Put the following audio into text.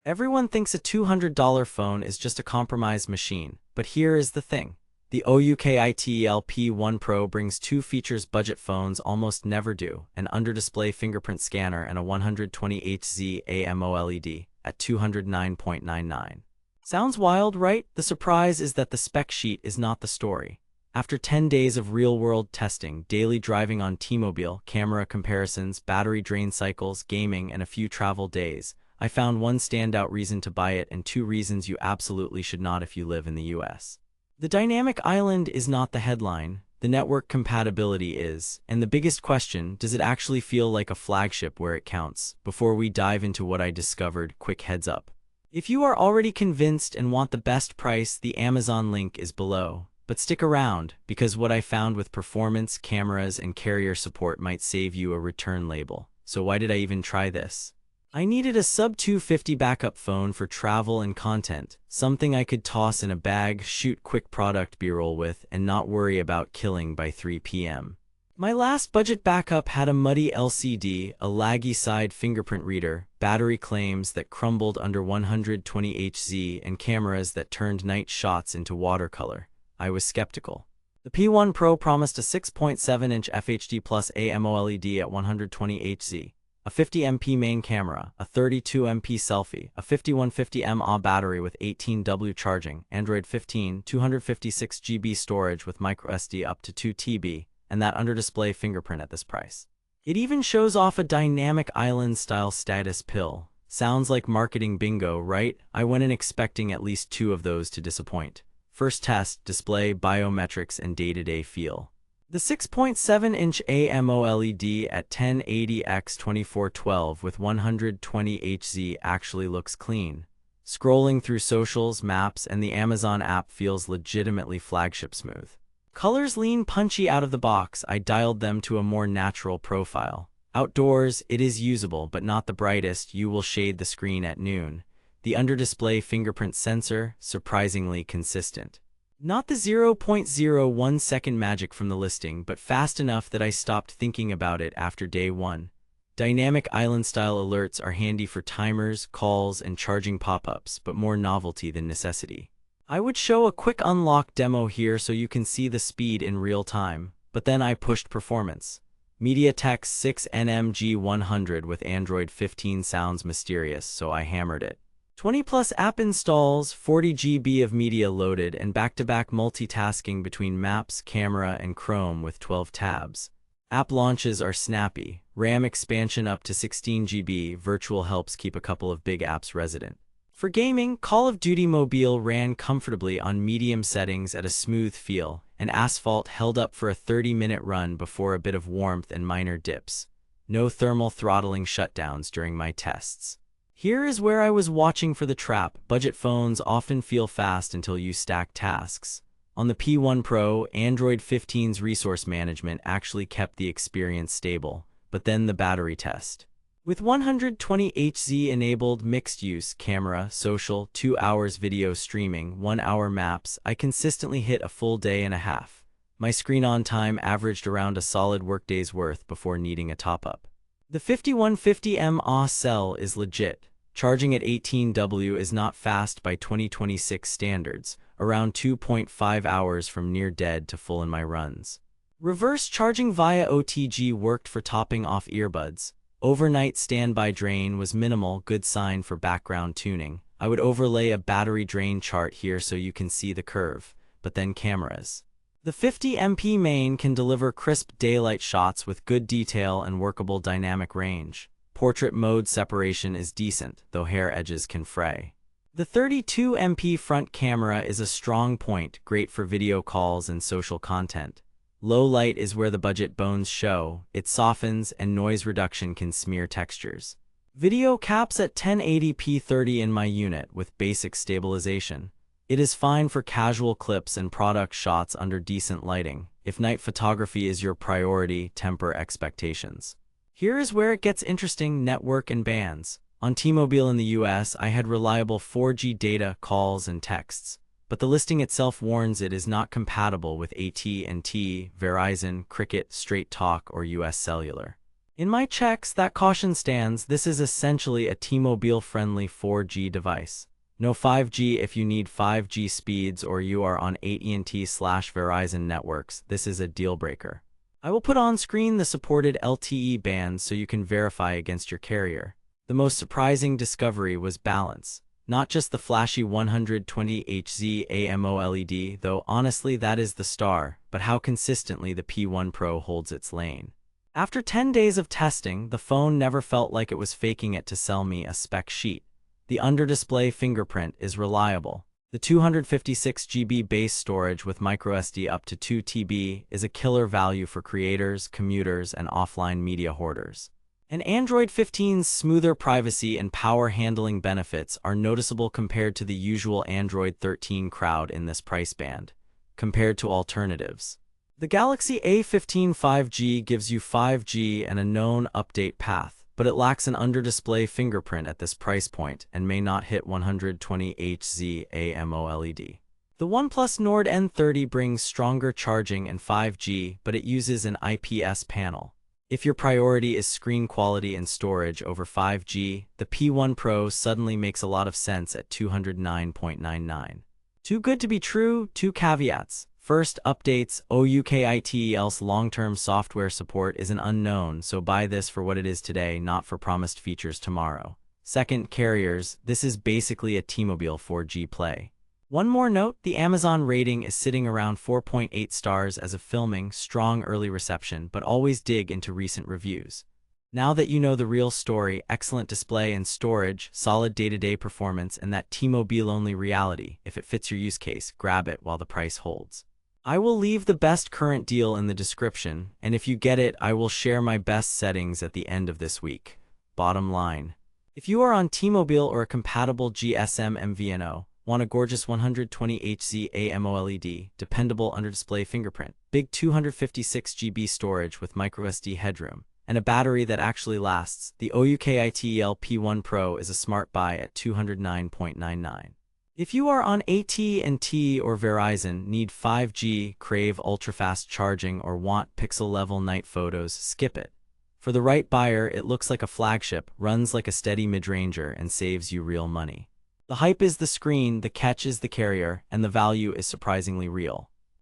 Everyone thinks a $200 phone is just a compromise machine, but here is the thing. The OUKITEL P1 Pro brings two features budget phones almost never do: an under-display fingerprint scanner and a 120Hz AMOLED at $209.99. Sounds wild, right? The surprise is that the spec sheet is not the story. After 10 days of real-world testing, daily driving on T-Mobile, camera comparisons, battery drain cycles, gaming, and a few travel days, I found one standout reason to buy it and two reasons you absolutely should not if you live in the US. The dynamic island is not the headline, the network compatibility is, and the biggest question, does it actually feel like a flagship where it counts? Before we dive into what I discovered, quick heads up. If you are already convinced and want the best price, the Amazon link is below. But stick around, because what I found with performance, cameras, and carrier support might save you a return label. So why did I even try this? I needed a sub-$250 backup phone for travel and content, something I could toss in a bag, shoot quick product B-roll with, and not worry about killing by 3 p.m. My last budget backup had a muddy LCD, a laggy side fingerprint reader, battery claims that crumbled under 120Hz, and cameras that turned night shots into watercolor. I was skeptical. The P1 Pro promised a 6.7-inch FHD Plus AMOLED at 120Hz, a 50MP main camera, a 32MP selfie, a 5150mAh battery with 18W charging, Android 15, 256GB storage with microSD up to 2TB, and that under-display fingerprint at this price. It even shows off a dynamic island-style status pill. Sounds like marketing bingo, right? I went in expecting at least two of those to disappoint. First test, display, biometrics, and day-to-day feel. The 6.7-inch AMOLED at 1080x2412 with 120Hz actually looks clean. Scrolling through socials, maps, and the Amazon app feels legitimately flagship smooth. Colors lean punchy out of the box. I dialed them to a more natural profile. Outdoors, it is usable, but not the brightest. You will shade the screen at noon. The under-display fingerprint sensor, surprisingly consistent. Not the 0.01 second magic from the listing, but fast enough that I stopped thinking about it after day one. Dynamic island-style alerts are handy for timers, calls, and charging pop-ups, but more novelty than necessity. I would show a quick unlock demo here so you can see the speed in real time, but then I pushed performance. MediaTek's 6nm-G100 with Android 15 sounds mysterious, so I hammered it. 20+ app installs, 40 GB of media loaded, and back-to-back multitasking between Maps, Camera, and Chrome with 12 tabs. App launches are snappy. RAM expansion up to 16 GB. Virtual helps keep a couple of big apps resident. For gaming, Call of Duty Mobile ran comfortably on medium settings at a smooth feel, and Asphalt held up for a 30-minute run before a bit of warmth and minor dips. No thermal throttling shutdowns during my tests. Here is where I was watching for the trap. Budget phones often feel fast until you stack tasks. On the P1 Pro, Android 15's resource management actually kept the experience stable, but then the battery test. With 120Hz enabled mixed-use camera, social, 2 hours video streaming, 1 hour maps, I consistently hit a full day and a half. My screen-on time averaged around a solid workday's worth before needing a top-up. The 5150mAh cell is legit. Charging at 18W is not fast by 2026 standards, around 2.5 hours from near dead to full in my runs. Reverse charging via OTG worked for topping off earbuds. Overnight standby drain was minimal, good sign for background tuning. I would overlay a battery drain chart here so you can see the curve, but then cameras. The 50MP main can deliver crisp daylight shots with good detail and workable dynamic range. Portrait mode separation is decent, though hair edges can fray. The 32MP front camera is a strong point, great for video calls and social content. Low light is where the budget bones show. It softens, and noise reduction can smear textures. Video caps at 1080p 30 in my unit with basic stabilization. It is fine for casual clips and product shots under decent lighting. If night photography is your priority, temper expectations. Here is where it gets interesting: network and bands. On T-Mobile in the US, I had reliable 4G data, calls, and texts. But the listing itself warns it is not compatible with AT&T, Verizon, Cricket, Straight Talk, or US Cellular. In my checks, that caution stands. This is essentially a T-Mobile-friendly 4G device. No 5G if you need 5G speeds or you are on AT&T/Verizon networks. This is a deal breaker. I will put on screen the supported LTE bands so you can verify against your carrier. The most surprising discovery was balance. Not just the flashy 120Hz AMOLED, though honestly that is the star, but how consistently the P1 Pro holds its lane. After 10 days of testing, the phone never felt like it was faking it to sell me a spec sheet. The under-display fingerprint is reliable. The 256GB base storage with microSD up to 2 TB is a killer value for creators, commuters, and offline media hoarders. And Android 15's smoother privacy and power handling benefits are noticeable compared to the usual Android 13 crowd in this price band, compared to alternatives. The Galaxy A15 5G gives you 5G and a known update path, but it lacks an under-display fingerprint at this price point and may not hit 120Hz AMOLED. The OnePlus Nord N30 brings stronger charging and 5G, but it uses an IPS panel. If your priority is screen quality and storage over 5G, the P1 Pro suddenly makes a lot of sense at $209.99. Too good to be true, 2 caveats. First, updates. OUKITEL's long-term software support is an unknown, so buy this for what it is today, not for promised features tomorrow. Second, carriers. This is basically a T-Mobile 4G play. One more note, the Amazon rating is sitting around 4.8 stars as of filming, strong early reception, but always dig into recent reviews. Now that you know the real story, excellent display and storage, solid day-to-day performance, and that T-Mobile-only reality, if it fits your use case, grab it while the price holds. I will leave the best current deal in the description, and if you get it, I will share my best settings at the end of this week. Bottom line. If you are on T-Mobile or a compatible GSM MVNO, want a gorgeous 120Hz AMOLED, dependable under-display fingerprint, big 256GB storage with microSD headroom, and a battery that actually lasts, the OUKITEL P1 Pro is a smart buy at $209.99. If you are on AT&T or Verizon, need 5G, crave ultra-fast charging, or want pixel-level night photos, skip it. For the right buyer, it looks like a flagship, runs like a steady mid-ranger, and saves you real money. The hype is the screen, the catch is the carrier, and the value is surprisingly real.